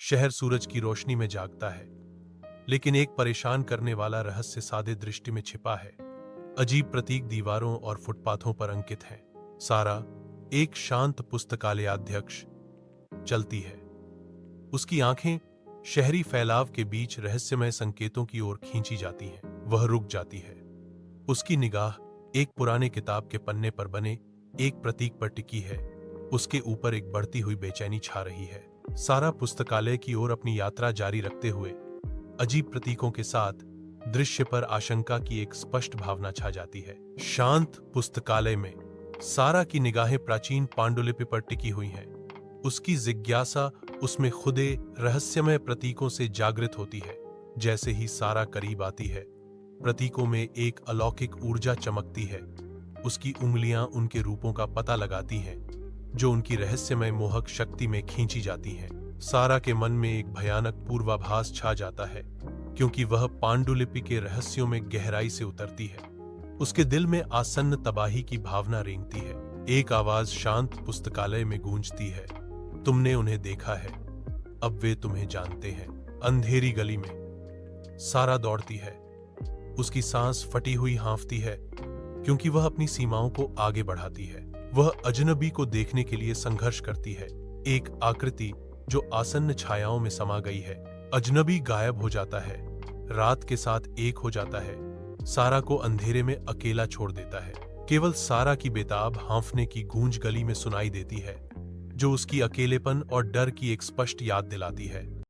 शहर सूरज की रोशनी में जागता है, लेकिन एक परेशान करने वाला रहस्य सादे दृष्टि में छिपा है। अजीब प्रतीक दीवारों और फुटपाथों पर अंकित हैं। सारा, एक शांत पुस्तकालयाध्यक्ष, चलती है। उसकी आंखें शहरी फैलाव के बीच रहस्यमय संकेतों की ओर खींची जाती हैं। वह रुक जाती है। उसकी निगाह एक पुराने किताब के पन्ने पर बने एक प्रतीक पर टिकी है। उसके ऊपर एक बढ़ती हुई बेचैनी छा रही है। सारा पुस्तकालय की ओर अपनी यात्रा जारी रखते हुए अजीब प्रतीकों के साथ दृश्य पर आशंका की एक स्पष्ट भावना छा जाती है। शांत पुस्तकालय में सारा की निगाहें प्राचीन पांडुलिपि पर टिकी हुई हैं। उसकी जिज्ञासा उसमें खुदे रहस्यमय प्रतीकों से जागृत होती है। जैसे ही सारा करीब आती है, प्रतीकों में एक अलौकिक ऊर्जा चमकती है। उसकी उंगलियां उनके रूपों का पता लगाती हैं, जो उनकी रहस्यमय मोहक शक्ति में खींची जाती हैं। सारा के मन में एक भयानक पूर्वाभास छा जाता है, क्योंकि वह पांडुलिपि के रहस्यों में गहराई से उतरती है। उसके दिल में आसन्न तबाही की भावना रेंगती है। एक आवाज शांत पुस्तकालय में गूंजती है, तुमने उन्हें देखा है, अब वे तुम्हें जानते हैं। अंधेरी गली में सारा दौड़ती है। उसकी सांस फटी हुई हांफती है, क्योंकि वह अपनी सीमाओं को आगे बढ़ाती है। वह अजनबी को देखने के लिए संघर्ष करती है, एक आकृति जो आसन्न छायाओं में समा गई है। अजनबी गायब हो जाता है, रात के साथ एक हो जाता है, सारा को अंधेरे में अकेला छोड़ देता है। केवल सारा की बेताब हांफने की गूंज गली में सुनाई देती है, जो उसकी अकेलेपन और डर की एक स्पष्ट याद दिलाती है।